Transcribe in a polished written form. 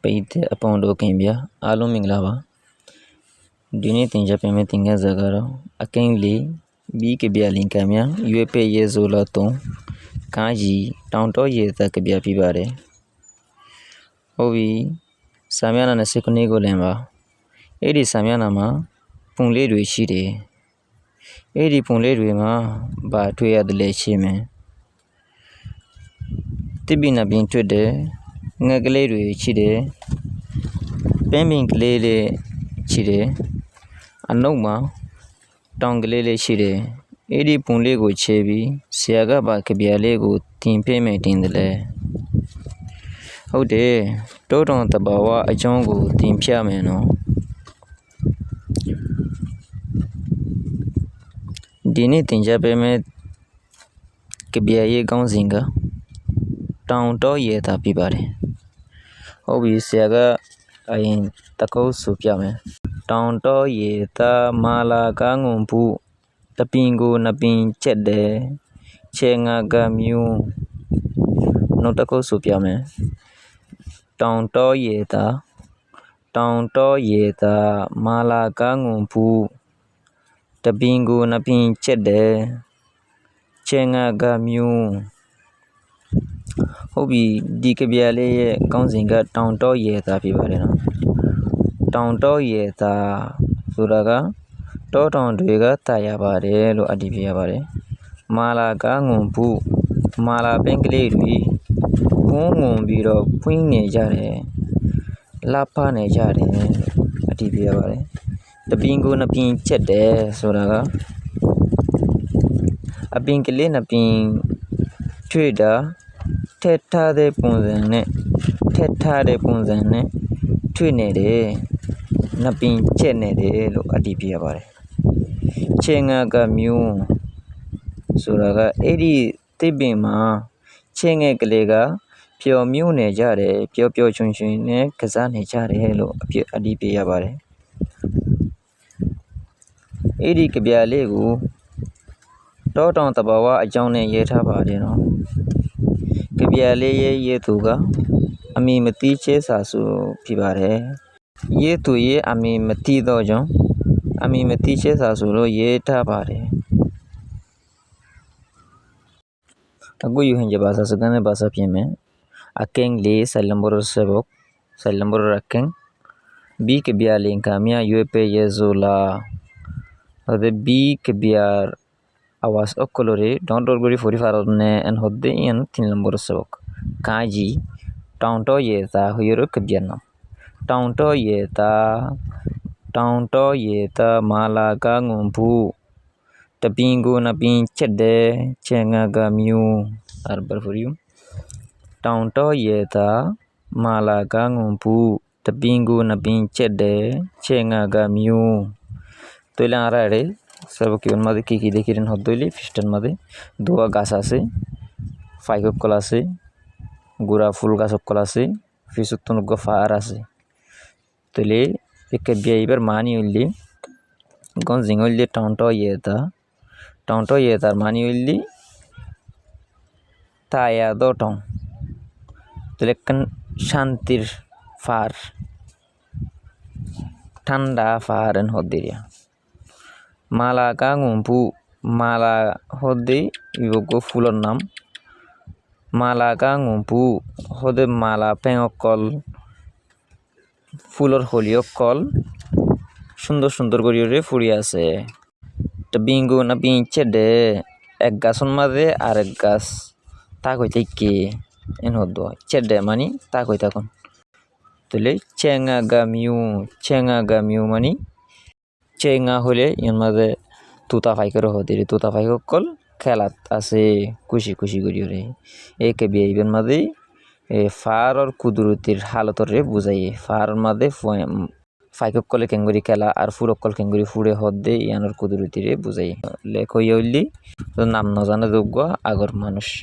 ပိတ်တဲ့အပေါင်းတို့ခင်ဗျာအားလုံးမင်္ဂလာပါဒီနေ့သင်ကြားပေးမယ့်သင်ခန်းစာကတော့အကင်းလေးပြီးကဗျာလင်ကံများရွေးပဲ့ရဲဆိုလာတုံးကားကြီးတောင်တော့ရဲသက်ကဗျာပြပါတယ်ဟုတ်ပြီစာမျက်နှာ29ကိုလင်ပါအဲ့ဒီစာမျက်နှာမှာပုံလေးတွေရှိတယ်အဲ့ဒီပုံလေးတွေမှာဘာတွေ့ရတယ်လဲရှင်းမယ်တိပိနာပင်တွေ့တယ်ငှက်ကလေးတွေရှိတယ်ပင်းပင်ကလေးလေးရှိတယ်အနုပ်မှာတောင်ကလေးလေးရှိတယ်အဲ့ဒီပုံလေးကိုချဲပြီးဆရာကပါကဗျာလေးကိုတင်ပေးမယ်တင်တယ်လေဟုတ်တယ်တောတောင်တဘာဝအကြောင်းကိုတင်ပြမယ်နော်ဒီနေ့သင်ကြားပေးမယ့်ကဗျာရေးကောင်းစဉ်ကတောင်တော့ရဲတာပြပါတယ်ဟုတ်ပြီဆရာကအရင်တကုတ်ဆိုပြမယ်တောင်တော့ရဲတာမာလာကားငုံဘူးတပင်ကိုနှစ်ပင်ချက်တယ်ချေငါကမျိုးနောက်တကုတ်ဆိုပြမယ်တောင်တော့ရဲတာမာလာကားငုံဘူးတပင်ကိုနှစ်ပင်ချက်တယ်ချေငါကမျိုးဟုတ်ပြီဒီကဗျာလေးရဲ့ကောင်းစဉ်ကတောင်တော့ရဲတာဖြစ်ပါတယ်နော်တောင်တော့ရဲတာဆိုတာကတောတောင်တွေကတာရပါတယ်လို့အတည်ပြုရပါတယ်မာလာကငုံဘူးမာလာပင်ကလေးတွေပုံငုံပြီးတော့ဖွင့်နေကြတယ်လှပနေကြတယ်အတည်ပြုရပါတယ်တပင်ကိုနှစ်ပင်ချက်တယ်ဆိုတာကအပင်ကလေးနှစ်ပင်ထွေတာထက်ထားတဲ့ပုံစံနဲ့ထွေနေတယ်နှစ်ပင်ချက်နေတယ်လို့အတည်ပြုရပါတယ်ချေငါကမျိုးဆိုတာကအဲ့ဒီတိပင်မှာချေငယ်ကလေးကပျော်မြူးနေကြတယ်ပျော်ပျော်ရွှင်ရွှင်နဲ့ကစားနေကြတယ်လို့အတည်ပြုရပါတယ်အဲ့ဒီကဗျာလေးကိုတောတောင်တဘာဝအကြောင်းနဲ့ရေးထားပါတယ်နော်ကဗျာလေးရဲ့ရေးသူကအမီမတိချဲစာဆိုဖြစ်ပါတယ်ရေးသူရဲ့အမီမတိတော့ကြောင့်အမီမတိချဲစာဆိုလို့ရေးထားပါတယ်အခုယူဟင်ကြပါစာစကန်နဲ့ပါစာပြင်မယ်အကင်းလေးဆလမ်ဘောရဆဘုတ်ဆလမ်ဘောရကင်းဘီကဗျာလင်ကမြရွေပဲရဲဇိုလာThe big bear awas okolore don't worry for farone and hodde in tinlambor sok kaji taunto yeta huyoro kabiano taunto yeta malaga ngumpu tapingo na pin chede chenga ga myu arbar for you taunto yeta malaga ngumpu tapingo na pin chede chenga ga myu तोयला आरा रे सर्व किवन मध्ये की देखिरेन हदोइले फिस्टन मध्ये दुआ गाछ आछे फाइकक कल आछे गुरा फुल गाछक कल आछे फिसुक्तन गफार आछे तोले एक बेइबर मानी उल्ली गन जिंगोल्ली टाउंटो येता मानी उल्ली ताया दोटों तोले कन शांतिर फार ठंडा फारन हदिरिया माला का गुम्पू माला होदे इवको फुलर नाम माला का गुम्पू होदे माला पेंगकल फुलर होलियो कल सुंदर सुंदर करियोरे फुड़ी आछे तो बिंगो ना पिंचे दे एक गाछन मादे आर एक गाछ ता कइते के एन हदो चेदे मानी ता कइता कोन तले चेंगा गामियो मानी चेंगा होले इन मादे तुता फाइकर होदिरे तुता फाइको कल खेलात आसे खुशी खुशी करियोरे एक बेइबन मादे फार और कुदरतिर हालत रे बुझाइए फार मादे फाइको कल केंगुरी खेला और फुरो कल केंगुरी फुड़े हदे यानर कुदरतिर बुझाइए लेखो यल्ली नाम न जाना योग्य आगर मानुष